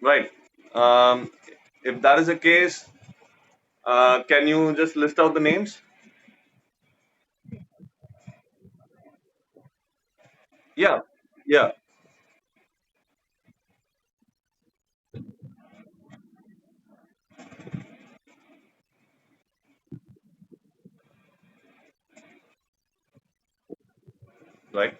Right. Um, if that is the case, can you just list out the names? Yeah. Yeah. Right.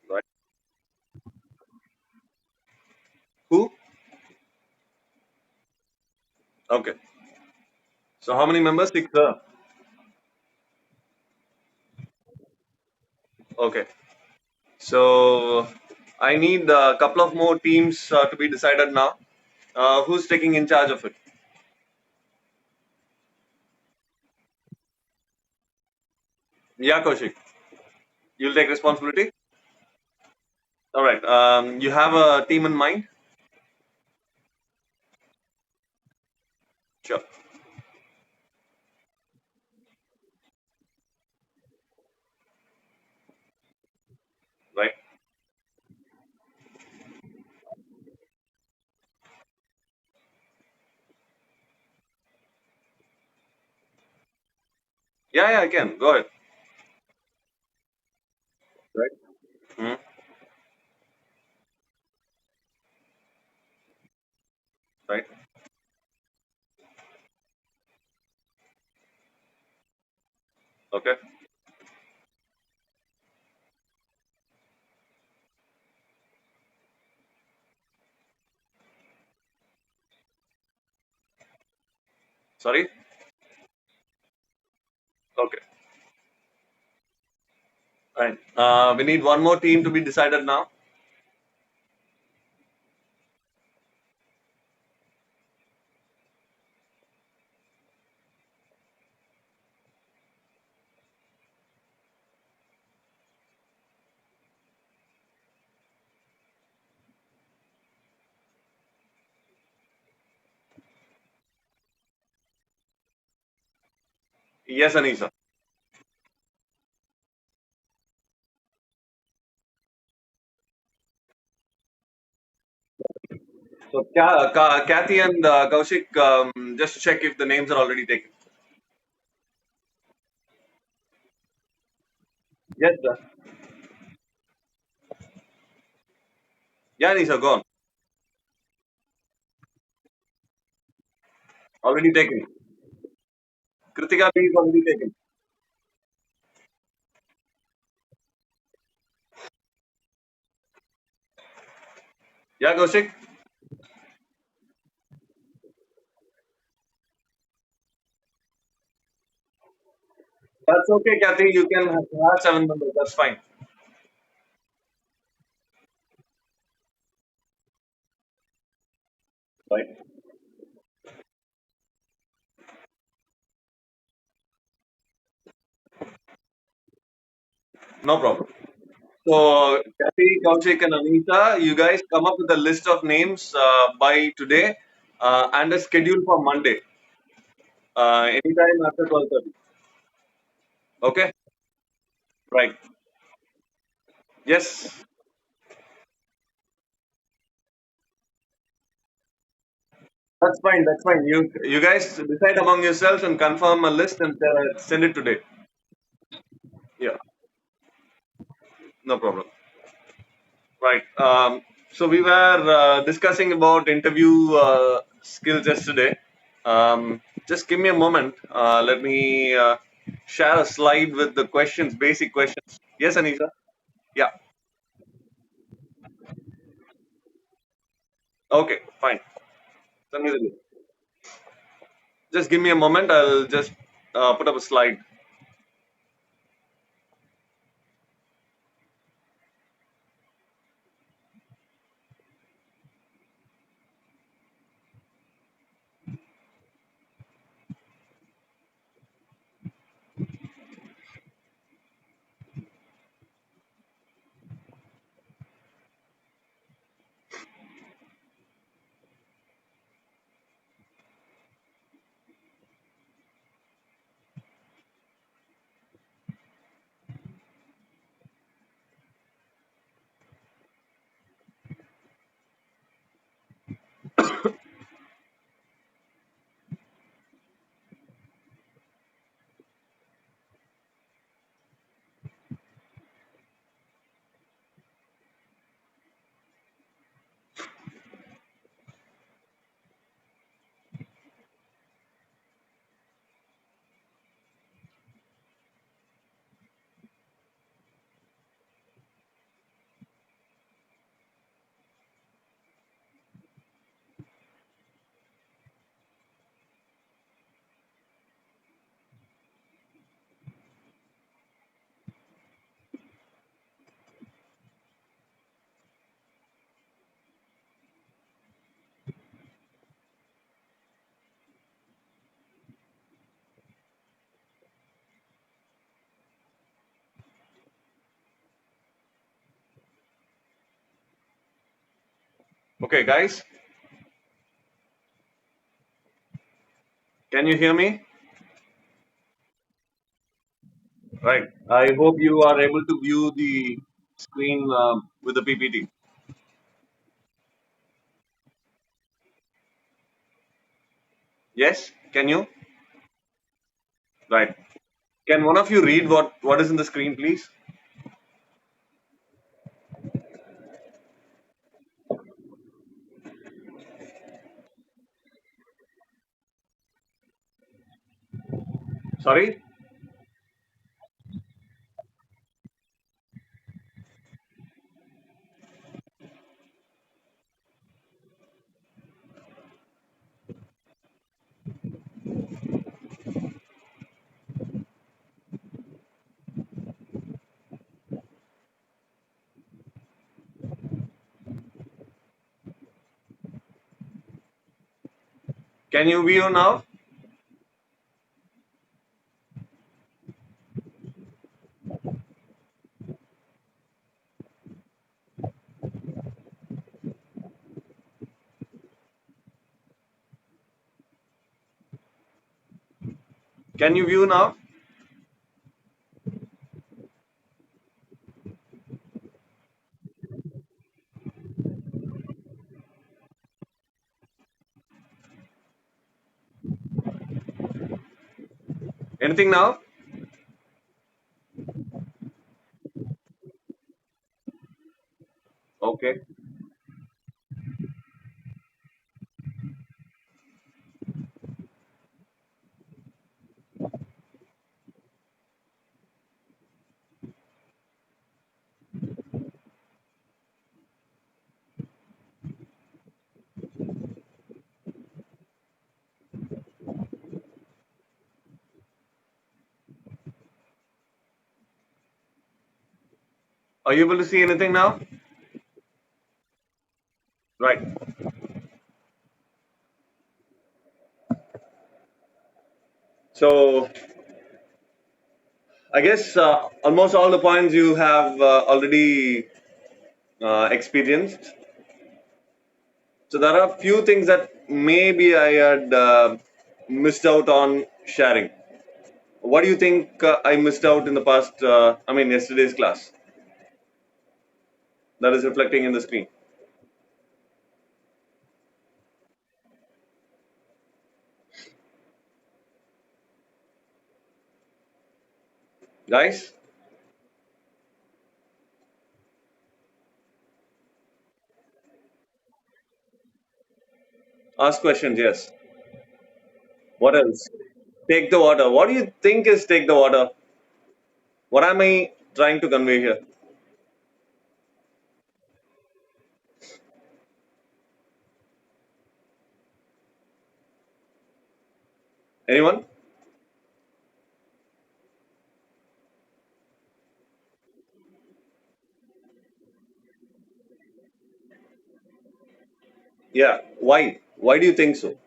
Right. Who? Okay. So how many members? Six. Okay. So I need a couple of more teams to be decided now. Who's taking in charge of it? Yeah, Kaushik. You'll take responsibility. All right. You have a team in mind? Sure. Right. Yeah, yeah, I can. Go ahead. Right. Mhm. Right. Okay. Sorry. Okay. Right. We need one more team to be decided now. Yes, Anisa. So, Kathy and Kaushik, just check if the names are already taken. Yes, sir. Yeah, Anisa, go on. Already taken. Kritika B is already taken. Yeah, Kaushik. That's okay, Kathy. You can have seven members. That's fine. Right. No problem. So, Kathy, Kaushik, and Anita, you guys come up with a list of names by today and a schedule for Monday, anytime after 12:30. Okay? Right. Yes. That's fine. That's fine. You guys decide among yourselves and confirm a list and send it today. Yeah, no problem. Right. So we were discussing about interview skills yesterday. Just give me a moment. Let me share a slide with the questions, basic questions. Yes, Anisa. Yeah. Okay. Fine. Send me the list. Just give me a moment. I'll just put up a slide. Okay, guys, can you hear me? Right. I hope you are able to view the screen with the PPT. Yes? Can you? Right. Can one of you read what is in the screen, please? Sorry? Can you view now? Can you view now? Anything now? Okay. Are you able to see anything now? Right. So I guess almost all the points you have already experienced. So there are a few things that maybe I had missed out on sharing. What do you think I missed out in the past? I mean, yesterday's class that is reflecting in the screen, guys. Ask questions. Yes. What else? Take the water. What do you think is take the water? What am I trying to convey here? Anyone? Yeah. Why? Why do you think so?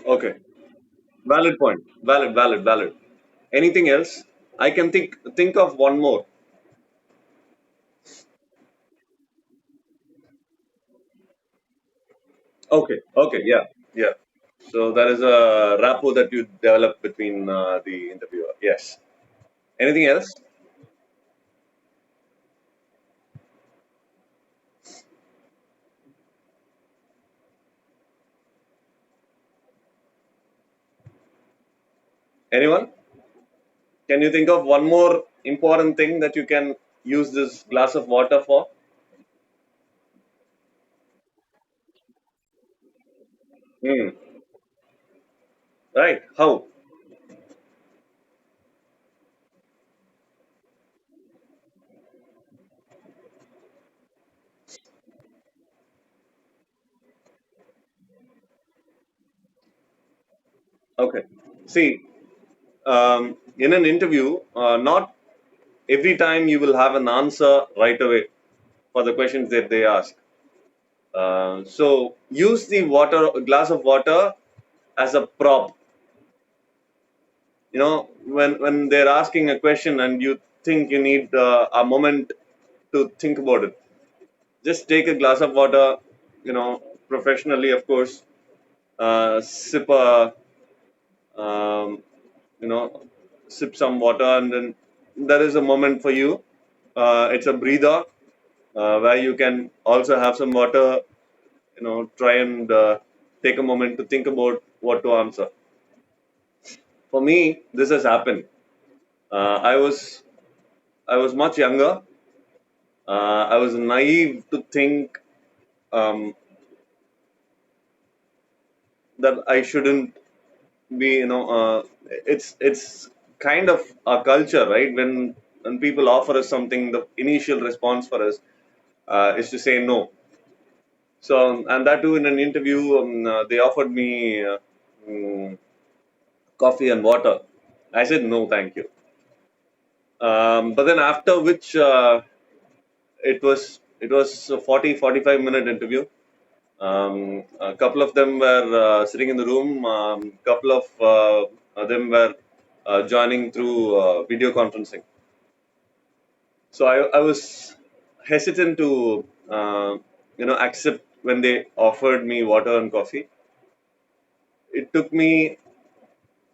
Okay. Valid point. Valid. Valid. Valid. Anything else? I can think of one more. Okay. Okay. Yeah. Yeah. So there is a rapport that you develop between the interviewer. Yes. Anything else? Anyone? Can you think of one more important thing that you can use this glass of water for? Hmm. Right. How? Okay. See. In an interview, not every time you will have an answer right away for the questions that they ask. So use the water, glass of water, as a prop. When they're asking a question and you think you need a moment to think about it, just take a glass of water, you know professionally, of course. Sip a um, you know sip some water, and then there is a moment for you. It's a breather, where you can also have some water. Try and take a moment to think about what to answer. For me, this has happened. I was much younger. I was naive to think um, that I shouldn't be. It's kind of a culture, right? When people offer us something, the initial response for us is to say no. So, and that too in an interview, they offered me mm, coffee and water. I said no, thank you. But then after which, it was a 40-45 minute interview. A couple of them were sitting in the room. Couple of them were joining through video conferencing. So I was hesitant to accept when they offered me water and coffee. It took me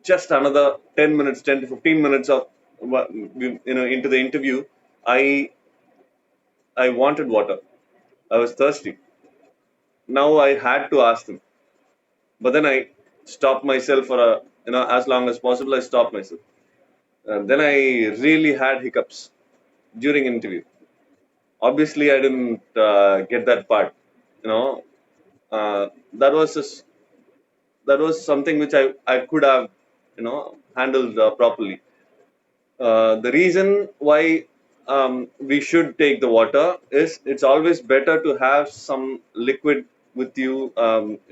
just another 10 minutes, 10 to 15 minutes of into the interview. I i wanted water. I was thirsty. Now I had to ask them, but then I stopped myself for as long as possible. I stopped myself. Then I really had hiccups during interview. Obviously, I didn't get that part. You know, that was something which I could have handled properly. The reason why we should take the water is it's always better to have some liquid with you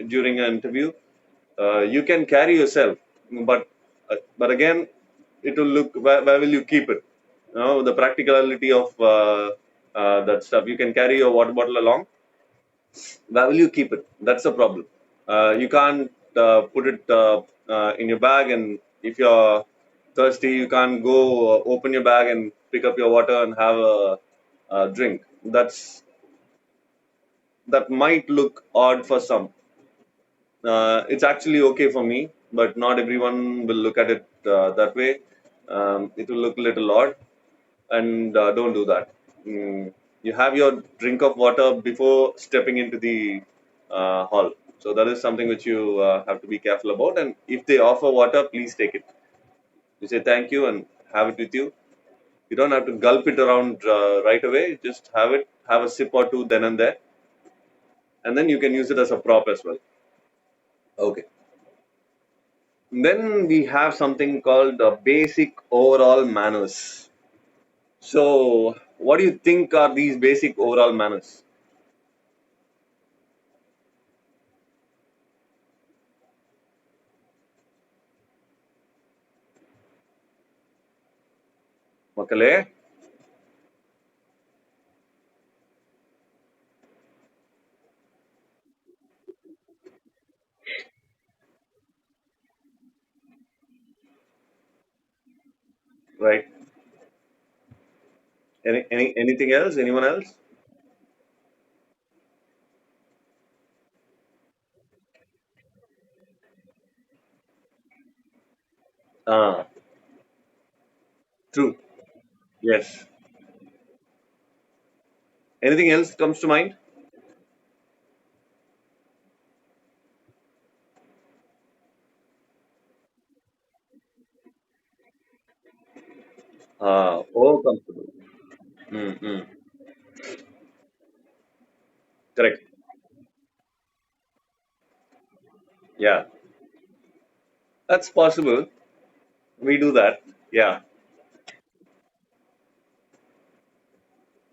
during an interview. You can carry yourself, but again, it will look, where will you keep it? The practicality of that stuff. You can carry your water bottle along. Where will you keep it? That's the problem. You can't put it in your bag, and if you're thirsty, you can't go open your bag and pick up your water and have a drink. That might look odd for some. It's actually okay for me, but not everyone will look at it that way. It will look a little odd, and don't do that. You have your drink of water before stepping into the hall. So that is something which you have to be careful about. And if they offer water, please take it. You say thank you and have it with you. You don't have to gulp it around right away. Just have it, have a sip or two then and there, and then you can use it as a prop as well. Okay. Then we have something called basic overall manners. So, what do you think are these basic overall manners? Makale? Right? Anything else? Anyone else? Ah, true. Yes. Anything else comes to mind? Oh, comfortable. Mm-hmm. Correct. Yeah, that's possible. We do that. Yeah.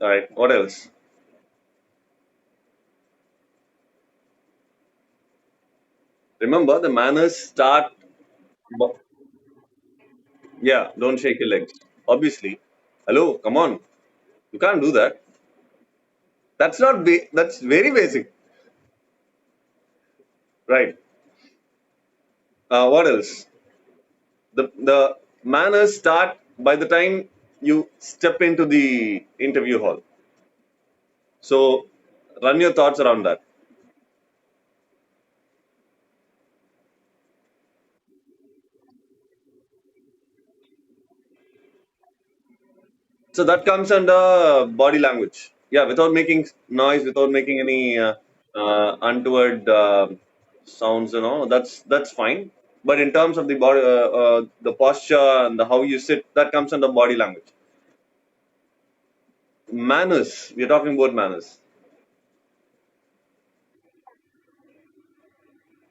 All right. What else? Remember, the manners start. Yeah, don't shake your legs. Obviously. Hello, come on. You can't do that. That's not that's very basic. Right. What else? The manners start by the time you step into the interview hall. So run your thoughts around that. So that comes under body language. Yeah, without making noise, without making any untoward sounds, that's fine. But in terms of the body, the posture and how you sit, that comes under body language. Manners. We're talking about manners.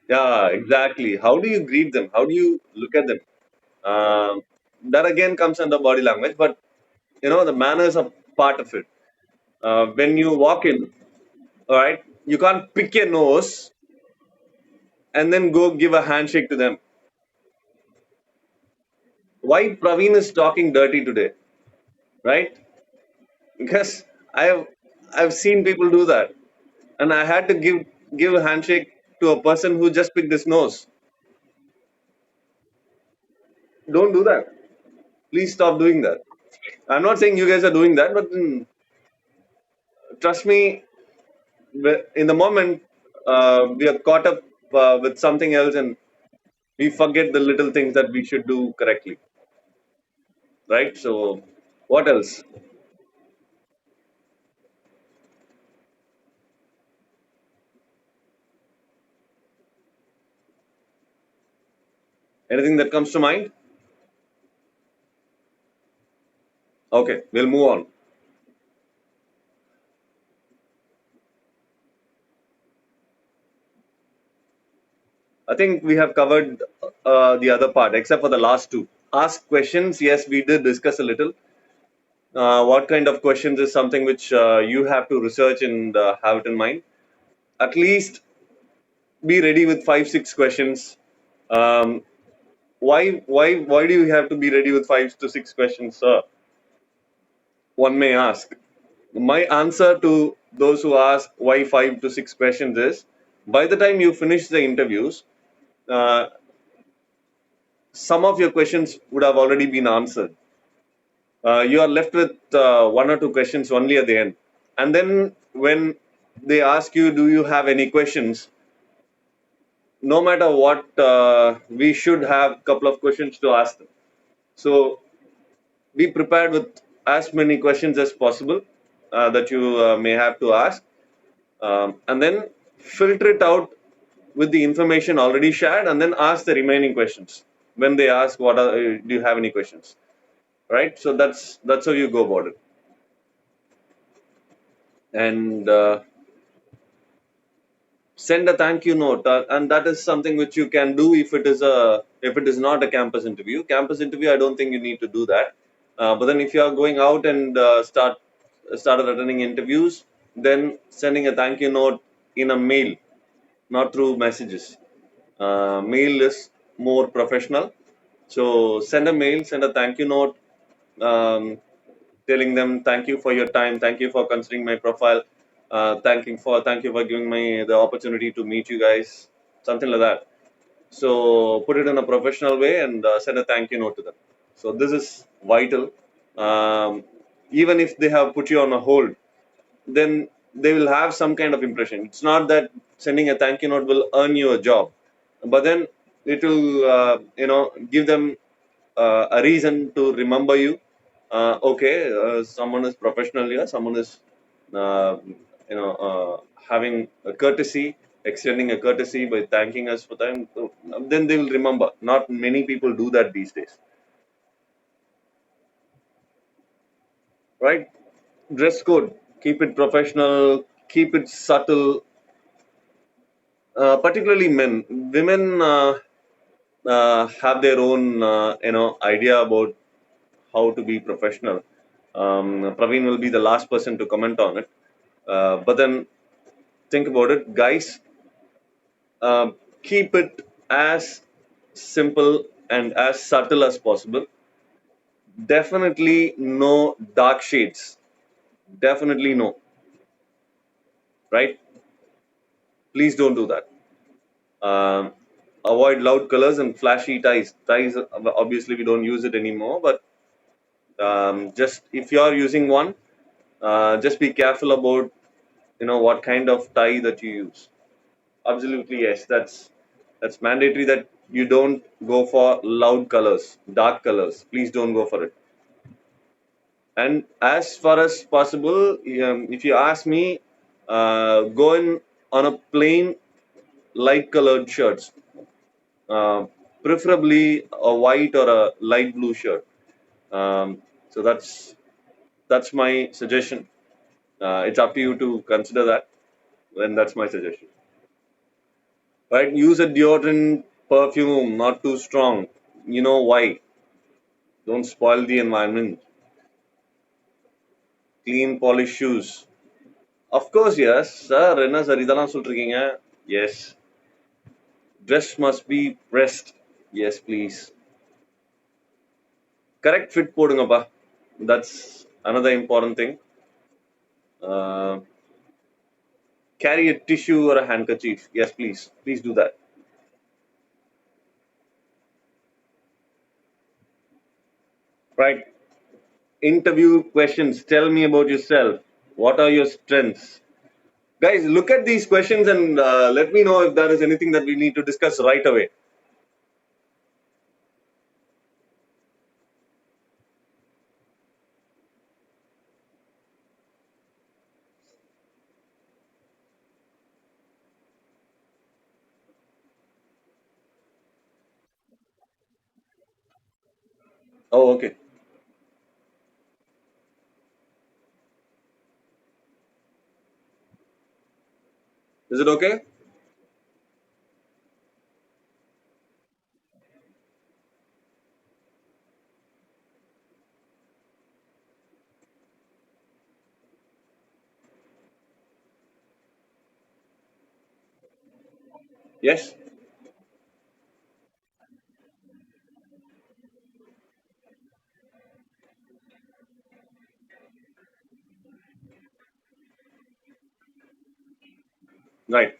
Yeah, exactly. How do you greet them? How do you look at them? Um, that again comes under body language, but the manners are part of it. When you walk in, all right, you can't pick your nose and then go give a handshake to them. Why Praveen is talking dirty today, right? Because I've I've seen people do that, and I had to give a handshake to a person who just picked his nose. Don't do that. Please stop doing that. I'm not saying you guys are doing that, but trust me, in the moment, we are caught up with something else, and we forget the little things that we should do correctly, right? So, what else? Anything that comes to mind? Okay, we'll move on. I think we have covered the other part, except for the last two. Ask questions. Yes, we did discuss a little. What kind of questions is something which you have to research and have it in mind. At least be ready with 5, 6 questions. Um, why do you have to be ready with 5 to 6 questions, sir? One may ask. My answer to those who ask why 5 to 6 questions is, by the time you finish the interviews, uh, some of your questions would have already been answered. You are left with 1 or 2 questions only at the end. And then when they ask you, do you have any questions? No matter what, we should have a couple of questions to ask them. So be prepared with as many questions as possible that you may have to ask, and then filter it out with the information already shared, and then ask the remaining questions when they ask, "What are, do you have any questions?" Right. So that's how you go about it. And send a thank you note, and that is something which you can do if it is not a campus interview. I don't think you need to do that, but then if you are going out and started attending interviews, then sending a thank you note in a mail, not through messages. Mail is more professional, so send a mail, send a thank you note, um, telling them thank you for your time, thank you for considering my profile, thank you for giving me the opportunity to meet you guys, something like that. So put it in a professional way and send a thank you note to them. So this is vital. um, Even if they have put you on a hold, then they will have some kind of impression. It's not that sending a thank you note will earn you a job, but then it will give them a reason to remember you. Okay, someone is professional here, someone is uh, having a courtesy, extending a courtesy by thanking us for time. So, then they will remember. Not many people do that these days, right? Dress code, keep it professional, keep it subtle. Particularly men, women have their own idea about how to be professional. Praveen will be the last person to comment on it. But then think about it, guys. Keep it as simple and as subtle as possible. Definitely no dark shades. Definitely no. Right? Please don't do that. Um, Avoid loud colors and flashy ties. Ties, obviously, we don't use it anymore. But just if you are using one, just be careful about what kind of tie that you use. Absolutely, yes. That's mandatory that you don't go for loud colors, dark colors. Please don't go for it. And as far as possible, if you ask me, go in on a plain light colored shirts, uh, preferably a white or a light blue shirt. So that's my suggestion. It's up to you to consider that, and that's my suggestion. Right? Use a deodorant, perfume, not too strong. You know why? Don't spoil the environment. Clean, polished shoes. Of course, yes, sir. என்ன sir இதெல்லாம் சொல்றீங்க? Yes. Dress must be pressed. Yes, please. Correct fit போடுங்கப்பா. That's another important thing. Uh, Carry a tissue or a handkerchief. Yes, please. Please do that. Right. Interview questions. Tell me about yourself. What are your strengths? Guys, look at these questions and let me know if there is anything that we need to discuss right away. Oh, okay. Is it okay? Yes. Right.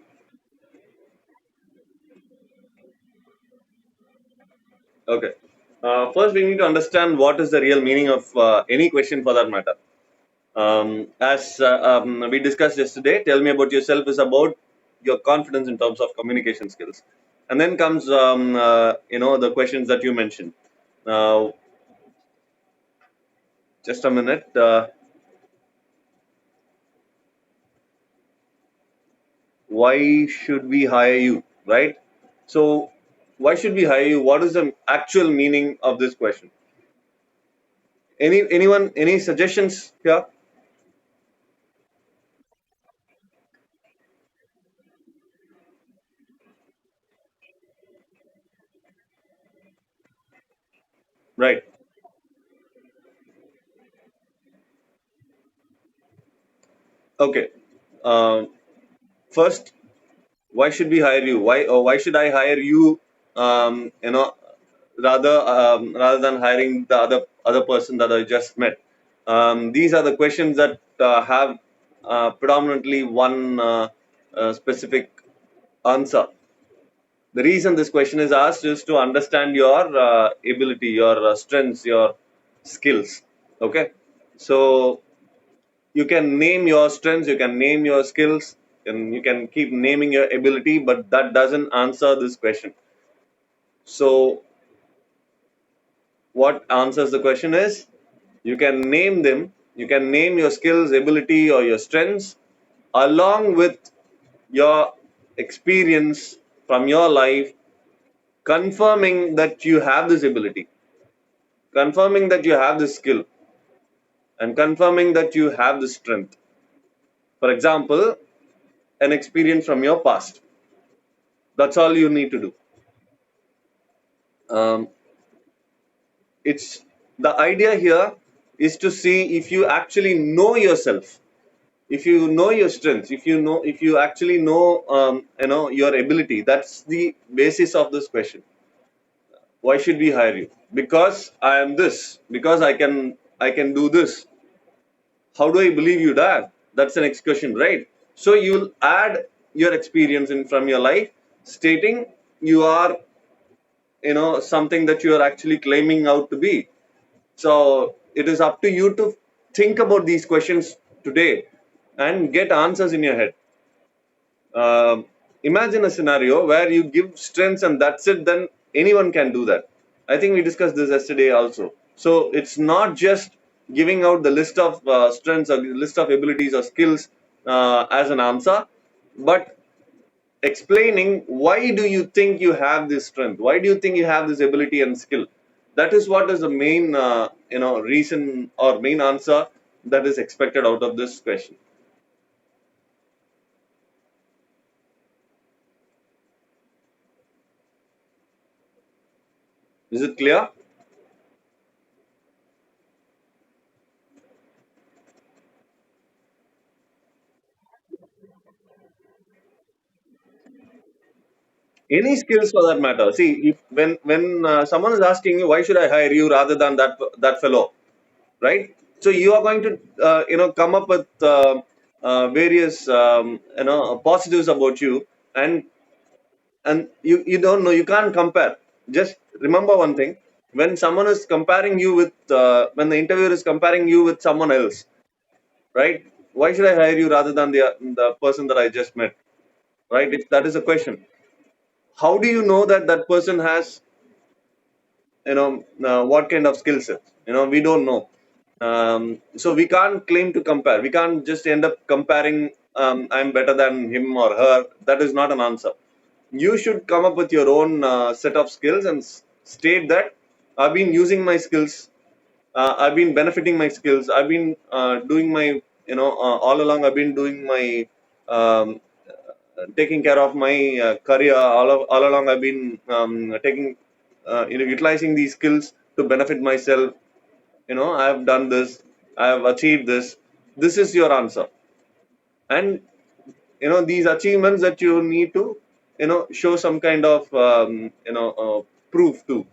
Okay. First, we need to understand what is the real meaning of any question for that matter. As we discussed yesterday, tell me about yourself is about your confidence in terms of communication skills, and then comes the questions that you mentioned. Uh, just a minute. Why should we hire you? Right. So, why should we hire you? What is the actual meaning of this question? Anyone? Any suggestions here? Right. Okay. Um First, why should we hire you? Why should I hire you? Rather than hiring the other person that I just met. These are the questions that have predominantly one specific answer. The reason this question is asked is to understand your ability, your strengths, your skills. Okay, so you can name your strengths, you can name your skills, and you can keep naming your ability, but that doesn't answer this question. So what answers the question is, you can name them, you can name your skills, ability, or your strengths along with your experience from your life, confirming that you have this ability, confirming that you have this skill, and confirming that you have this strength. For example, an experience from your past. That's all you need to do. Um, it's the idea here is to see if you actually know yourself, if you know your strengths, if you actually know your ability. That's the basis of this question. Why should we hire you? Because I am this, because I can do this. How do I believe you that? That's the next question, right? So you'll add your experience in from your life, stating you are, something that you are actually claiming out to be. So it is up to you to think about these questions today and get answers in your head. Imagine a scenario where you give strengths and that's it, then anyone can do that. I think we discussed this yesterday also. So it's not just giving out the list of strengths or the list of abilities or skills as an answer, but explaining why do you think you have this strength, why do you think you have this ability and skill. That is what is the main reason or main answer that is expected out of this question. Is it clear? Any skills for that matter. See, if when someone is asking you why should I hire you rather than that fellow, right? So you are going to come up with various positives about you, and you don't know, you can't compare. Just remember one thing: when someone is comparing you with when the interviewer is comparing you with someone else, right? Why should I hire you rather than the person that I just met, right? If that is a question, how do you know that that person has what kind of skill sets? We don't know. So we can't claim to compare. We can't just end up comparing. I'm better than him or her. That is not an answer. You should come up with your own set of skills and state that I've been using my skills, I've been benefiting my skills, I've been doing my, all along I've been doing my um, taking care of my career. All along I've been taking utilizing these skills to benefit myself. I have done this, I have achieved this. This is your answer. And these achievements that you need to show some kind of proof to.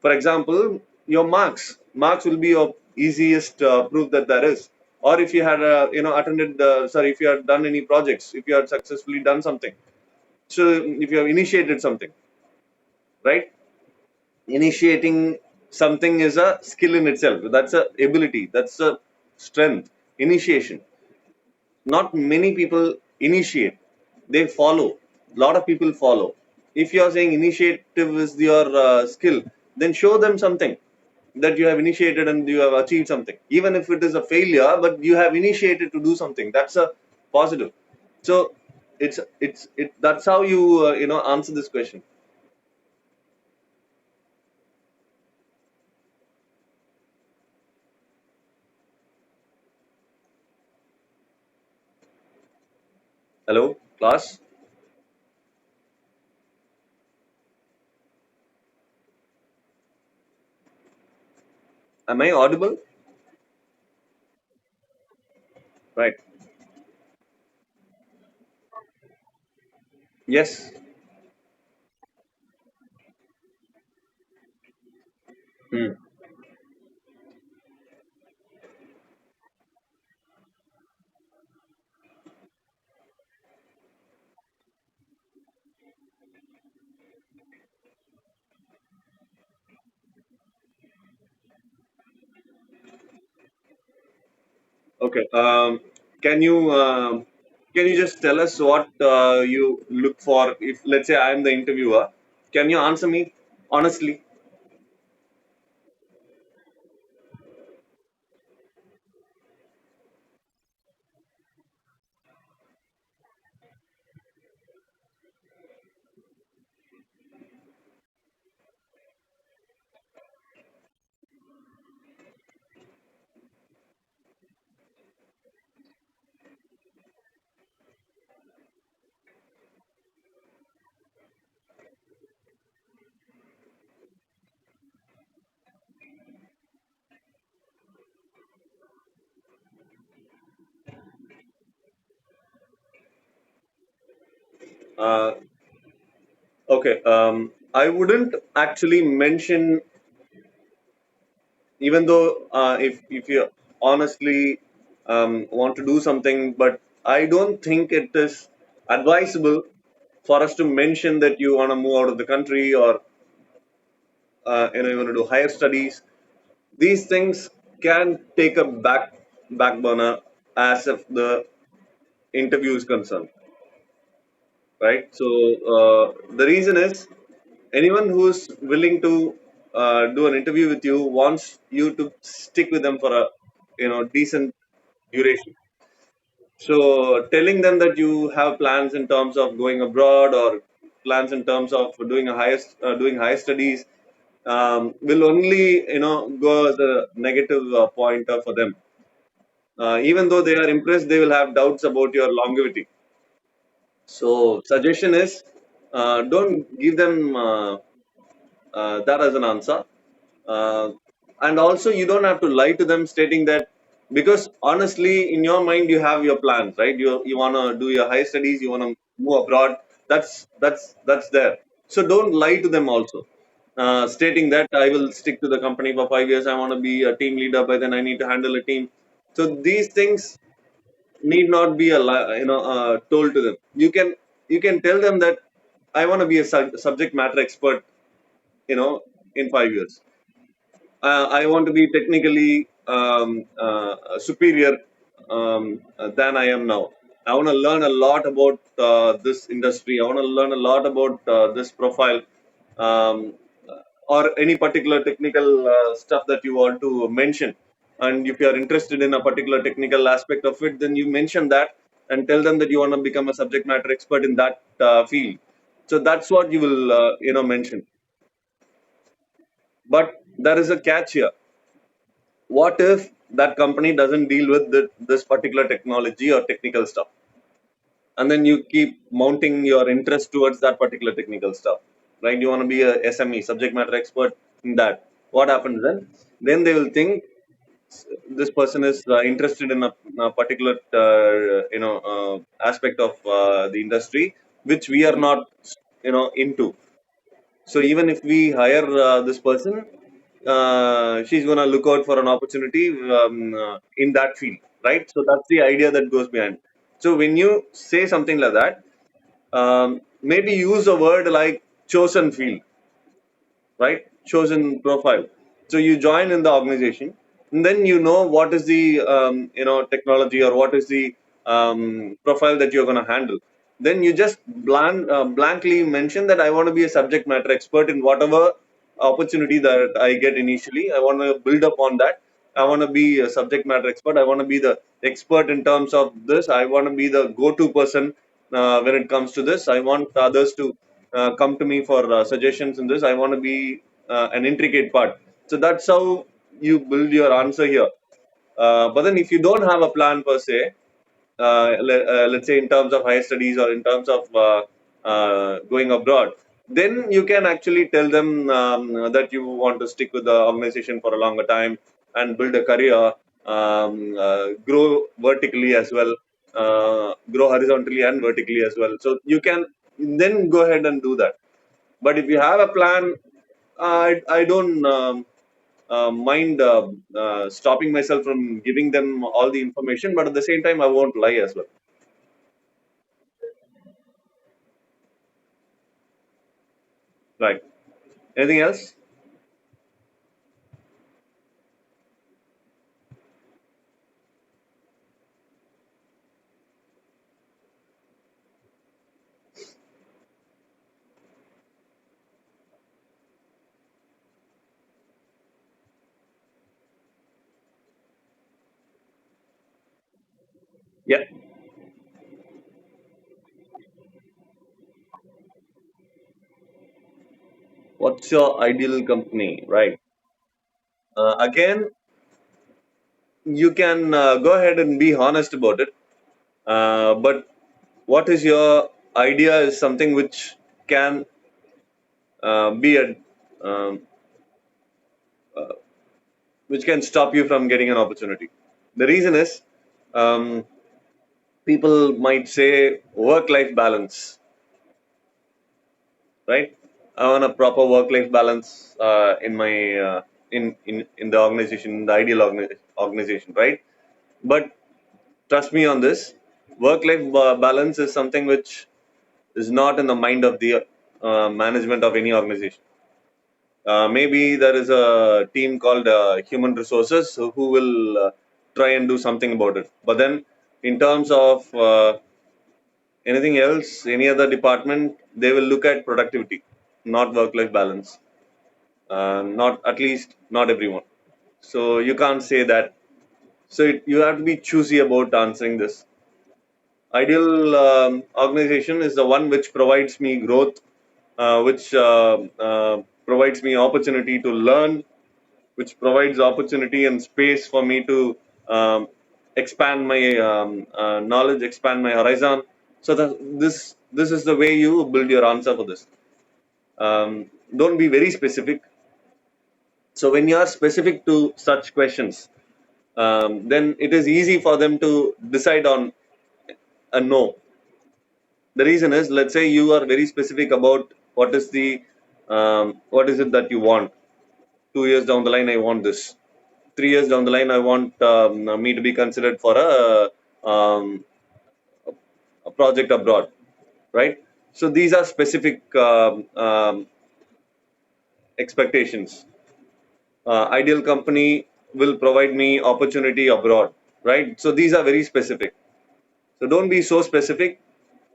For example, your marks will be your easiest proof that there is. Or if you had attended sorry, if you had done any projects, if you had successfully done something, so if you have initiated something, right? Initiating something is a skill in itself. That's a ability, that's a strength. Initiation. Not many people initiate, they follow. A lot of people follow. If you are saying initiative is your skill, then show them something that you have initiated and you have achieved something, even if it is a failure, but you have initiated to do something. That's a positive. So that's how you answer this question. Hello, class. Am I audible? Right. Yes. Hmm. Okay. Can you can you just tell us what you look for? If let's say I am the interviewer, can you answer me honestly? Uh, okay. I wouldn't actually mention, even though if you honestly want to do something, but I don't think it is advisable for us to mention that you want to move out of the country, or you want to do higher studies. These things can take a back burner as if the interview is concerned, right? So the reason is, anyone who's willing to do an interview with you wants you to stick with them for a decent duration. So telling them that you have plans in terms of going abroad, or plans in terms of doing higher studies, will only go as a negative pointer for them. Even though they are impressed, they will have doubts about your longevity. So suggestion is, don't give them that as an answer. Uh, and also, you don't have to lie to them stating that, because honestly, in your mind, you have your plans, right? You want to do your higher studies, you want to move abroad. That's there. So don't lie to them also. Stating that I will stick to the company for 5 years, I want to be a team leader, but then I need to handle a team. So these things need not be told to them. You can tell them that I want to be a subject matter expert, in 5 years. I want to be technically superior than I am now. I want to learn a lot about this industry. I want to learn a lot about this profile, um, or any particular technical stuff that you want to mention. And if you are interested in a particular technical aspect of it, then you mention that and tell them that you want to become a subject matter expert in that field. So that's what you will, mention. But there is a catch here. What if that company doesn't deal with this particular technology or technical stuff, and then you keep mounting your interest towards that particular technical stuff, right? You want to be a SME, subject matter expert in that. What happens then they will think this person is interested in a particular aspect of the industry, which we are not into. So even if we hire this person, she's going to look out for an opportunity in that field, right? So that's the idea that goes behind. So when you say something like that, maybe use a word like chosen field, right? Chosen profile. So you join in the organization, and then you know what is the technology, or what is the profile that you're going to handle. Then you just blankly mention that I want to be a subject matter expert in whatever opportunity that I get initially. I want to build upon that. I want to be a subject matter expert. I want to be the expert in terms of this. I want to be the go-to person when it comes to this. I want others to come to me for suggestions in this. I want to be an intricate part. So that's how you build your answer here. But then if you don't have a plan per se, let's say in terms of higher studies, or in terms of going abroad, then you can actually tell them that you want to stick with the organization for a longer time and build a career, grow vertically as well, grow horizontally and vertically as well. So you can then go ahead and do that. But if you have a plan, I don't mind stopping myself from giving them all the information, but at the same time, I won't lie as well. Right. Anything else? Yeah. What's your ideal company? Right. Again, you can go ahead and be honest about it. But what is your idea is something which can be a um, which can stop you from getting an opportunity. The reason is, um, people might say work-life balance, right? I want a proper work-life balance in my in the organization, in the ideal organization, right? But trust me on this, work-life balance is something which is not in the mind of the management of any organization. Maybe there is a team called human resources who will try and do something about it. But then, in terms of anything else, any other department, they will look at productivity, not work-life balance. Not at least not everyone. So you can't say that. So you have to be choosy about answering this. Ideal organization is the one which provides me growth, which provides me opportunity to learn, which provides opportunity and space for me to expand my knowledge, expand my horizon. So that this is the way you build your answer for this. Don't be very specific. So when you are specific to such questions, then it is easy for them to decide on a no. The reason is, let's say you are very specific about what is it that you want. 2 years down the line, I want this. 3 years down the line, I want me to be considered for a project abroad, right? So these are specific expectations. Ideal company will provide me opportunity abroad, right? So these are very specific. So don't be so specific,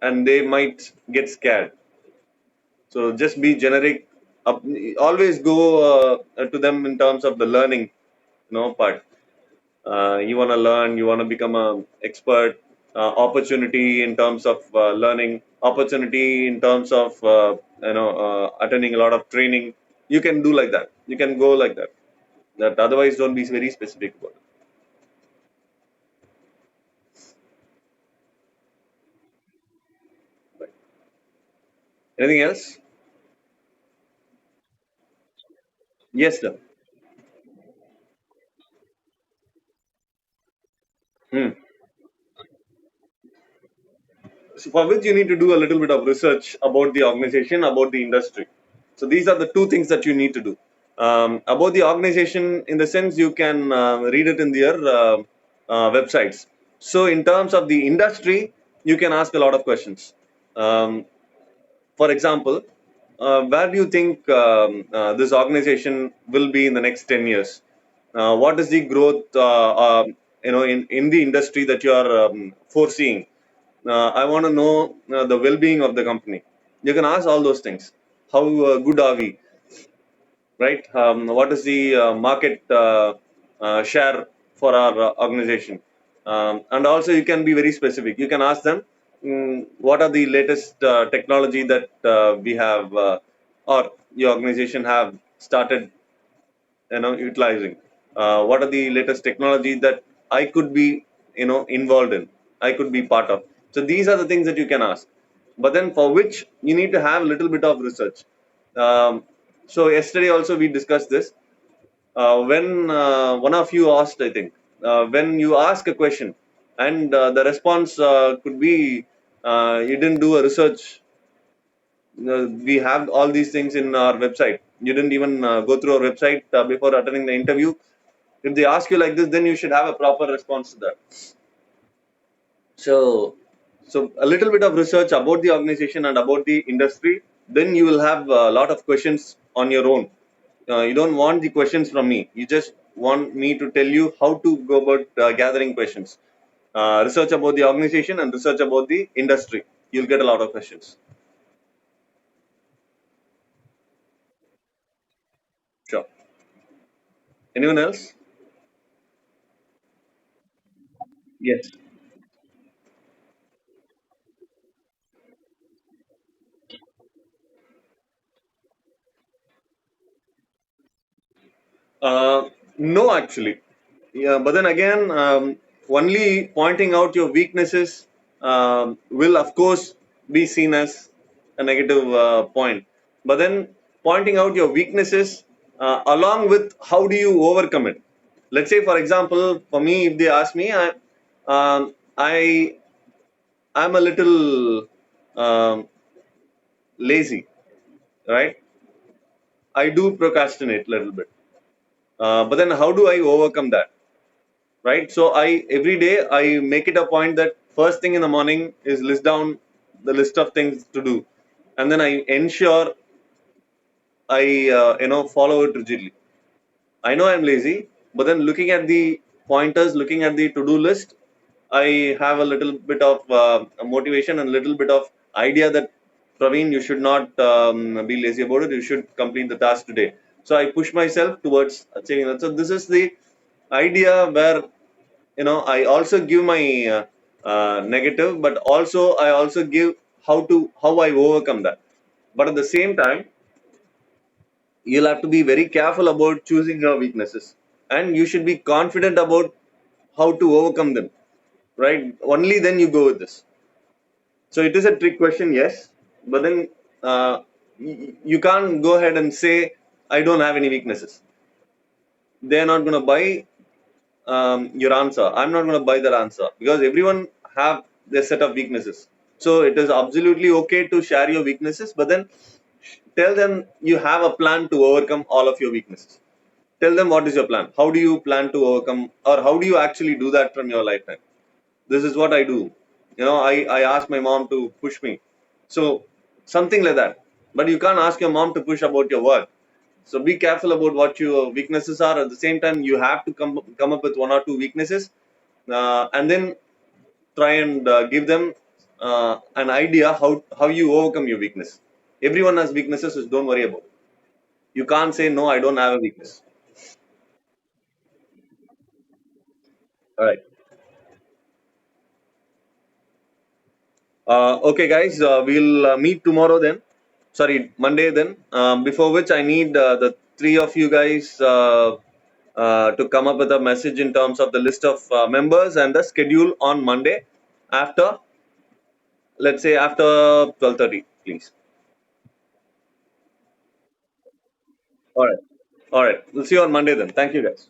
and they might get scared. So just be generic. Always go to them in terms of the learning, part. You want to learn, you want to become a expert. Opportunity in terms of learning, opportunity in terms of attending a lot of training. You can do like that. You can go like that. That otherwise, don't be very specific about it. Right. Anything else? Yes, sir. Hmm. So for which you need to do a little bit of research about the organization, about the industry. So these are the two things that you need to do. About the organization, in the sense you can read it in their websites. So in terms of the industry, you can ask a lot of questions. Um, for example, where do you think this organization will be in the next 10 years? What is the growth in the industry that you are foreseeing? I want to know the well-being of the company. You can ask all those things. How good are we, right? What is the market share for our organization? And also, you can be very specific. You can ask them, what are the latest technology that we have or your organization have started utilizing. What are the latest technology that I could be involved in, I could be part of. So these are the things that you can ask, but then for which you need to have a little bit of research. So yesterday also we discussed this. When one of you asked, I think, when you ask a question and the response could be, you didn't do a research. We have all these things in our website. You didn't even go through our website before attending the interview. If they ask you like this, then you should have a proper response to that. So so a little bit of research about the organization and about the industry, then you will have a lot of questions on your own. You don't want the questions from me, you just want me to tell you how to go about gathering questions. Research about the organization and research about the industry, you'll get a lot of questions. Sure. Anyone else? Yes. No, actually. Yeah, but then again, only pointing out your weaknesses will, of course, be seen as a negative point. But then pointing out your weaknesses along with how do you overcome it. Let's say, for example, for me, if they ask me, I I'm a little um, lazy, right? I do procrastinate a little bit. But then how do I overcome that? Right. So I every day I make it a point that first thing in the morning is list down the list of things to do, and then I ensure I follow it rigidly. I know I'm lazy, but then looking at the pointers, looking at the to-do list, I have a little bit of motivation and a little bit of idea that Praveen, you should not be lazy about it. You should complete the task today. So I push myself towards achieving that. So this is the idea where I also give my negative, but also I also give how I overcome that. But at the same time, you'll have to be very careful about choosing your weaknesses, and you should be confident about how to overcome them. Right? Only then you go with this. So it is a trick question, yes, but then you can't go ahead and say I don't have any weaknesses. They're not going to buy your answer. I'm not going to buy that answer because everyone have their set of weaknesses. So it is absolutely okay to share your weaknesses, but then tell them you have a plan to overcome all of your weaknesses. Tell them what is your plan. How do you plan to overcome, or how do you actually do that from your lifetime? This is what I do. I ask my mom to push me. So something like that. But you can't ask your mom to push about your work. So be careful about what your weaknesses are. At the same time, you have to come up with one or two weaknesses, and then try and give them an idea how you overcome your weakness. Everyone has weaknesses, so don't worry about it. You can't say no, I don't have a weakness. All right. Okay, guys, we'll meet tomorrow then. Sorry, Monday then. Before which I need the three of you guys to come up with a message in terms of the list of members and the schedule on Monday after, let's say after 12:30, please. All right. All right. We'll see you on Monday then. Thank you, guys.